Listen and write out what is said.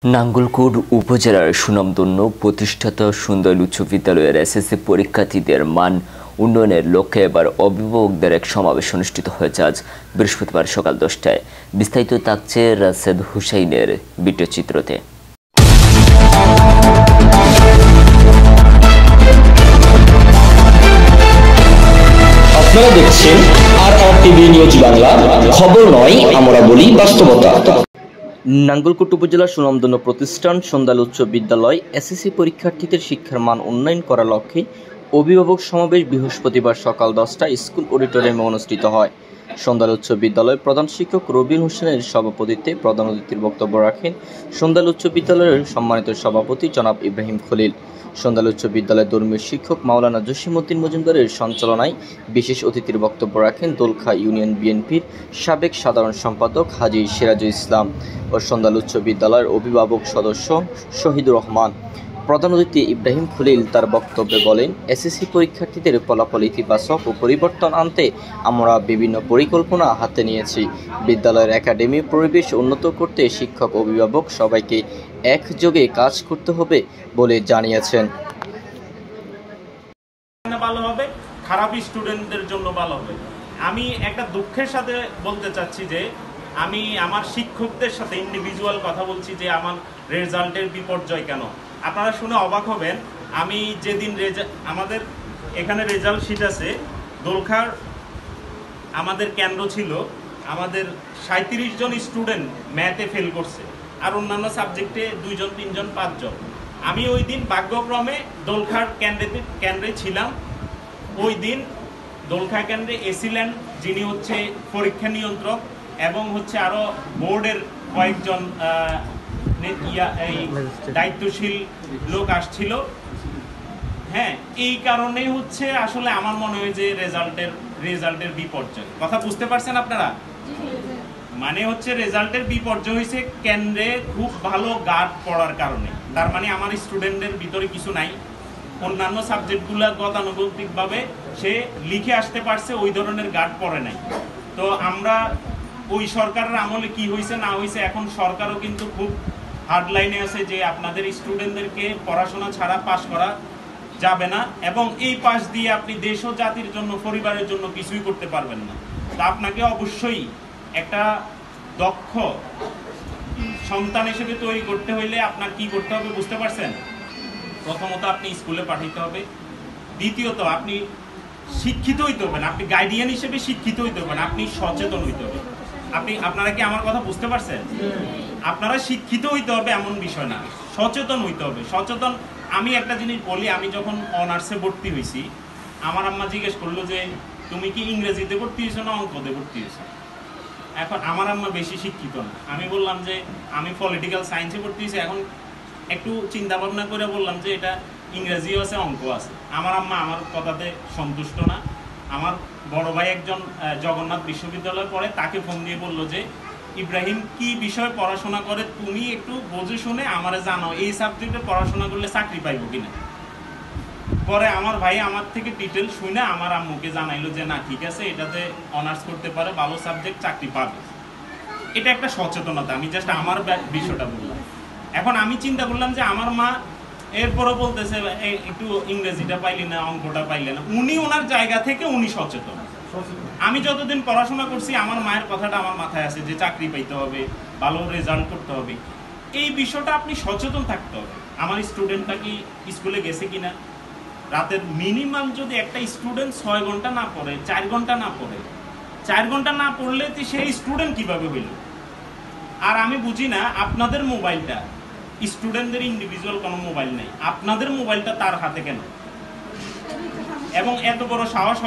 নাঙ্গলকোট উপজেলার সুনামধন্য প্রতিষ্ঠাতা সুন্দর উচ্চ বিদ্যালয়ের এসএসসি পরীক্ষার্থীদের মান উন্নয়নের লক্ষ্যে এবার অভিভাবকদের এক সমাবেশ অনুষ্ঠিত হয়েছে আজ বৃহস্পতিবার সকাল 10টায়। বিস্তারিত থাকছে রাশেদ হুসাইনের ভিডিওচিত্রতে। আপনারা দেখছেন RRTV নিউজ বাংলা, খবর নয় আমরা বলি বাস্তবতা। নাঙ্গলকোট উপজেলার সুনামধন্য প্রতিষ্ঠান সন্ধ্যাল উচ্চ বিদ্যালয় এসএসসি পরীক্ষার্থীদের শিক্ষার মান উন্নয়ন করার লক্ষ্যে অভিভাবক সমাবেশ বৃহস্পতিবার সকাল 10টায় স্কুল অডিটোরিয়ামে অনুষ্ঠিত হয়। সন্ধ্যাল উচ্চ বিদ্যালয়ের প্রধান শিক্ষক রবিন হোসেনের সভাপতিত্বে প্রধান অতিথির বক্তব্য রাখেন সন্ধ্যাল উচ্চ বিদ্যালয়ের সম্মানিত সভাপতি জনাব ইব্রাহিম খলিল। সন্ধ্যাল উচ্চ বিদ্যালয়ের ধর্মীয় শিক্ষক মাওলানা জসিমউদ্দিন মজুমদারের সঞ্চালনায় বিশেষ অতিথির বক্তব্য রাখেন দোলখা ইউনিয়ন বিএনপির সাবেক সাধারণ সম্পাদক হাজী সিরাজুল ইসলাম ও সন্ধ্যাল উচ্চ বিদ্যালয়ের অভিভাবক সদস্য শহীদুর রহমান। প্রধান অতিথি ইব্রাহিম খলিল তার বক্তব্যে বলেন, এসএসসি পরীক্ষার্থীদের ফলাফল ইতিবাচক ও পরিবর্তন আনতে আমরা বিভিন্ন পরিকল্পনা হাতে নিয়েছি। বিদ্যালয়ের একাডেমি পরিবেশ উন্নত করতে শিক্ষক অভিভাবক সবাইকে একযোগে কাজ করতে হবে বলে জানিয়েছেন। ভালো হবে, খারাপ স্টুডেন্টদের জন্য ভালো হবে। আমি একটা দুঃখের সাথে বলতে চাচ্ছি যে আমি আমার শিক্ষকদের সাথে ইন্ডিভিজুয়াল কথা বলছি যে আমার রেজাল্টের বিপর্যয় কেন। আপনারা শুনে অবাক হবেন, আমি যেদিন আমাদের এখানে রেজাল্ট শিট আছে, দোলখার আমাদের কেন্দ্র ছিল, আমাদের 37 জন স্টুডেন্ট ম্যাথে ফেল করছে, আর অন্যান্য সাবজেক্টে 2 জন 3 জন 5 জন। আমি ওই দিন ভাগ্যক্রমে দোলখার কেন্দ্রে ছিলাম। ওই দিন দোলখা কেন্দ্রে এসিলেন, যিনি হচ্ছে পরীক্ষা নিয়ন্ত্রক, এবং হচ্ছে আরও বোর্ডের কয়েকজন দায়িত্বশীল লোক আসছিল। হ্যাঁ, এই কারণে হচ্ছে আসলে আমার মনে হয় যে রেজাল্টের বিপর্যয়। কথা বুঝতে পারছেন আপনারা? মানে হচ্ছে রেজাল্টের বিপর্যয় হয়েছে কেন্দ্রে খুব ভালো গার্ড পড়ার কারণে। তার মানে আমার স্টুডেন্টদের ভিতরে কিছু নাই, অন্যান্য সাবজেক্টগুলো গতানুগতিকভাবে সে লিখে আসতে পারছে, ওই ধরনের গার্ড পড়ে নাই। তো আমরা ওই সরকারের আমলে কি হয়েছে না হয়েছে, এখন সরকারও কিন্তু খুব হার্ড লাইনে আছে যে আপনাদের স্টুডেন্টদেরকে পড়াশোনা ছাড়া পাস করা যাবে না, এবং এই পাস দিয়ে আপনি দেশ ও জাতির জন্য, পরিবারের জন্য কিছুই করতে পারবেন না। তা আপনাকে অবশ্যই একটা দক্ষ সন্তান হিসেবে তৈরি করতে হইলে আপনার কি করতে হবে বুঝতে পারছেন? প্রথমত আপনি স্কুলে পাঠাইতে হবে, দ্বিতীয়ত আপনি শিক্ষিত হইতে হবেন, আপনি গাইডিয়ান হিসেবে শিক্ষিত হইতে হবেন, আপনি সচেতন হইতে হবে। আপনারা কি আমার কথা বুঝতে পারছেন? আপনারা শিক্ষিত হইতে হবে এমন বিষয় না, সচেতন হইতে হবে। সচেতন, আমি একটা জিনিস বলি, আমি যখন অনার্সে ভর্তি হয়েছি, আমার আম্মা জিজ্ঞেস করলো যে তুমি কি ইংরেজিতে ভর্তি হয়েছো না অঙ্কতে ভর্তি হয়েছো? এখন আমার আম্মা বেশি শিক্ষিত না, আমি বললাম যে আমি পলিটিক্যাল সায়েন্সে ভর্তি হয়েছি। এখন একটু চিন্তা ভাবনা করে বললাম যে এটা ইংরেজিও আছে, অঙ্ক আছে। আমার আম্মা আমার কথাতে সন্তুষ্ট না। আমার বড় ভাই একজন জগন্নাথ বিশ্ববিদ্যালয়ে পড়ে, তাকে ফোন দিয়ে বললো যে ইব্রাহিম কি বিষয়ে পড়াশোনা করে, তুমি একটু বুঝে শুনে আমারে জানাও, এই সাবজেক্টে পড়াশোনা করলে চাকরি পাইব কিনা। পরে আমার ভাই আমার থেকে ডিটেল শুনে আমার আম্মুকে জানাইলো যে না ঠিক আছে, এটাতে অনার্স করতে পারে, ভালো সাবজেক্ট, চাকরি পাবে। এটা একটা সচেতনতা, আমি জাস্ট আমার বিষয়টা বললাম। এখন আমি চিন্তা করলাম যে আমার মা এরপরও বলতেছে একটু ইংরেজিটা পাইলি না, অঙ্কটা পাইলে না। উনি ওনার জায়গা থেকে উনি সচেতন। আমি যতদিন পড়াশোনা করছি আমার মায়ের কথাটা আমার মাথায় আছে যে চাকরি পাইতে হবে, ভালো রেজাল্ট করতে হবে। এই বিষয়টা আপনি সচেতন থাকতে হবে। আমার স্টুডেন্টটা কি স্কুলে গেছে কিনা, রাতের মিনিমাম যদি একটা স্টুডেন্ট 6 ঘন্টা না পড়ে, 4 ঘন্টা না পড়ে, 4 ঘন্টা না পড়লে সেই স্টুডেন্ট কিভাবে হইল? আর আমি বুঝি না, আপনাদের মোবাইলটা, স্টুডেন্টদের ইন্ডিভিজুয়াল কোনো মোবাইল নেই, আপনাদের মোবাইলটা তার হাতে কেন? এবং এত বড় সাহস